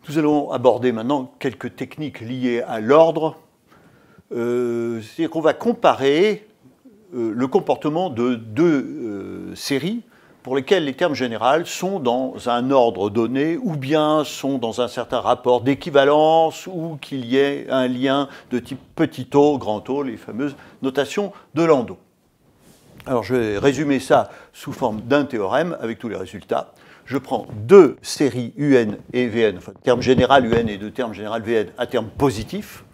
Nous allons aborder maintenant quelques techniques liées à l'ordre. C'est-à-dire qu'on va comparer le comportement de deux séries pour lesquelles les termes généraux sont dans un ordre donné ou bien sont dans un certain rapport d'équivalence ou qu'il y ait un lien de type petit o, grand O, les fameuses notations de Landau. Alors je vais résumer ça sous forme d'un théorème avec tous les résultats. Je prends deux séries UN et Vn, enfin terme général UN et deux termes général Vn à terme positif,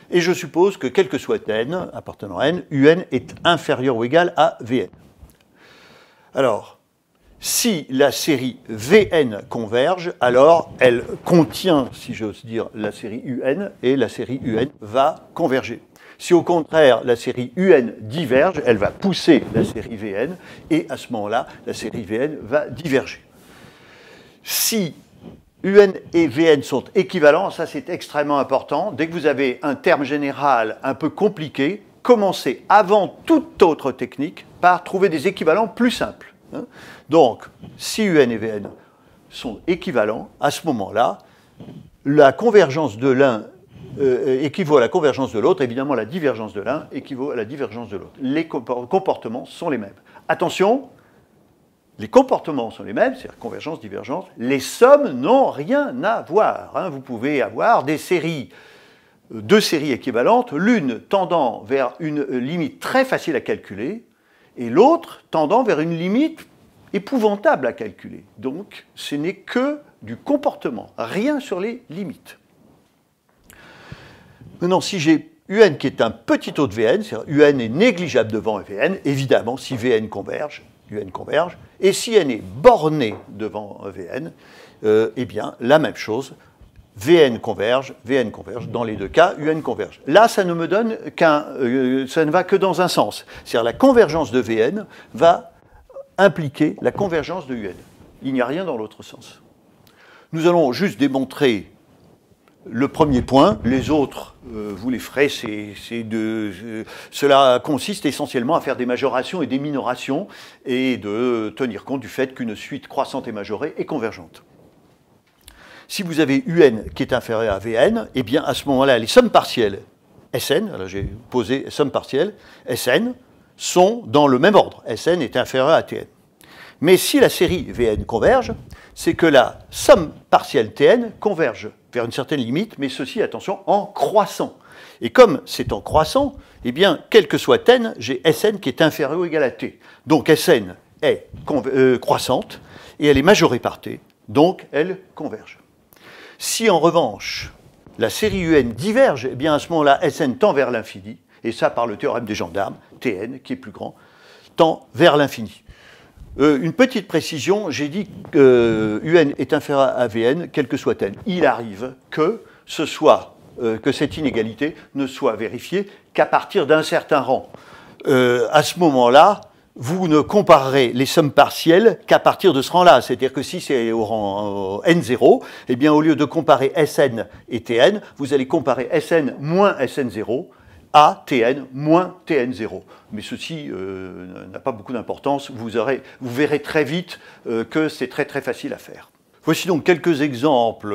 et je suppose que quel que soit n, appartenant à n, UN est inférieur ou égal à Vn. Alors, si la série Vn converge, alors elle contient, si j'ose dire, la série UN, et la série UN va converger. Si au contraire la série UN diverge, elle va pousser la série Vn, et à ce moment-là, la série Vn va diverger. Si UN et Vn sont équivalents, ça c'est extrêmement important, dès que vous avez un terme général un peu compliqué, commencez avant toute autre technique par trouver des équivalents plus simples. Donc, si UN et Vn sont équivalents, à ce moment-là, la convergence de l'un équivaut à la convergence de l'autre, évidemment la divergence de l'un équivaut à la divergence de l'autre. Les comportements sont les mêmes. Attention, les comportements sont les mêmes, c'est-à-dire convergence, divergence. Les sommes n'ont rien à voir. Vous pouvez avoir des séries, deux séries équivalentes, l'une tendant vers une limite très facile à calculer, et l'autre tendant vers une limite épouvantable à calculer. Donc, ce n'est que du comportement, rien sur les limites. Maintenant, si j'ai UN qui est un petit taux de Vn, c'est-à-dire UN est négligeable devant Vn, évidemment, si Vn converge, UN converge, et si n est borné devant Vn, eh bien, la même chose, Vn converge, dans les deux cas, UN converge. Là, ça ne me donne ça ne va que dans un sens. C'est-à-dire la convergence de Vn va impliquer la convergence de UN. Il n'y a rien dans l'autre sens. Nous allons juste démontrer le premier point, les autres, vous les ferez, cela consiste essentiellement à faire des majorations et des minorations et de tenir compte du fait qu'une suite croissante et majorée est convergente. Si vous avez UN qui est inférieur à Vn, eh bien à ce moment-là, les sommes partielles Sn, alors j'ai posé somme partielle, Sn, sont dans le même ordre. Sn est inférieur à Tn. Mais si la série Vn converge, c'est que la somme partielle Tn converge vers une certaine limite, mais ceci, attention, en croissant. Et comme c'est en croissant, eh bien, quel que soit n, j'ai Sn qui est inférieur ou égal à t. Donc Sn est croissante, et elle est majorée par t, donc elle converge. Si en revanche, la série UN diverge, eh bien à ce moment-là, Sn tend vers l'infini, et ça par le théorème des gendarmes, Tn, qui est plus grand, tend vers l'infini. Une petite précision, j'ai dit que UN est inférieur à Vn, quel que soit n. Il arrive que cette inégalité ne soit vérifiée qu'à partir d'un certain rang. À ce moment-là, vous ne comparerez les sommes partielles qu'à partir de ce rang-là. C'est-à-dire que si c'est au rang n0, eh bien au lieu de comparer Sn et Tn, vous allez comparer Sn moins Sn0, à Tn moins Tn0. Mais ceci n'a pas beaucoup d'importance. Vous verrez très vite que c'est très très facile à faire. Voici donc quelques exemples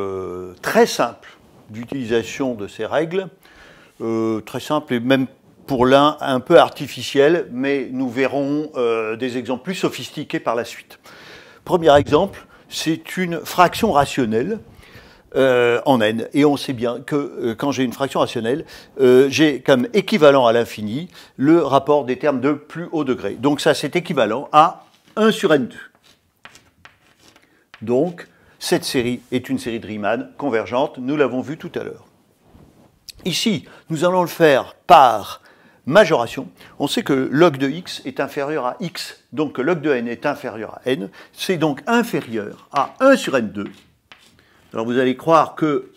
très simples d'utilisation de ces règles. Très simples et même pour l'un un peu artificiels, mais nous verrons des exemples plus sophistiqués par la suite. Premier exemple, c'est une fraction rationnelle en n, et on sait bien que quand j'ai une fraction rationnelle, j'ai comme équivalent à l'infini le rapport des termes de plus haut degré. Donc ça, c'est équivalent à 1 sur n2. Donc, cette série est une série de Riemann convergente, nous l'avons vu tout à l'heure. Ici, nous allons le faire par majoration. On sait que log de x est inférieur à x, donc que log de n est inférieur à n, c'est donc inférieur à 1 sur n2. Alors vous allez croire que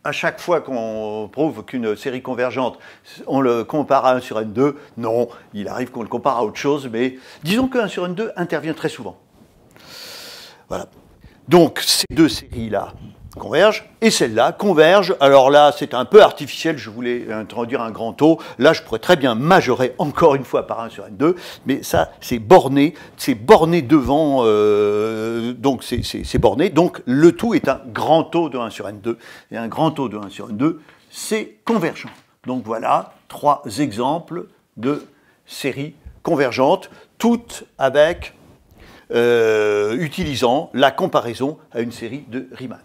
à chaque fois qu'on prouve qu'une série convergente, on le compare à 1 sur n2. Non, il arrive qu'on le compare à autre chose, mais disons que 1 sur n2 intervient très souvent. Voilà. Donc ces deux séries-là converge, et celle-là converge. Alors là, c'est un peu artificiel, je voulais introduire un grand taux. Là, je pourrais très bien majorer encore une fois par 1 sur N2, mais ça, c'est borné devant, donc c'est borné. Donc le tout est un grand taux de 1 sur N2, et un grand taux de 1 sur N2, c'est convergent. Donc voilà 3 exemples de séries convergentes, toutes avec utilisant la comparaison à une série de Riemann.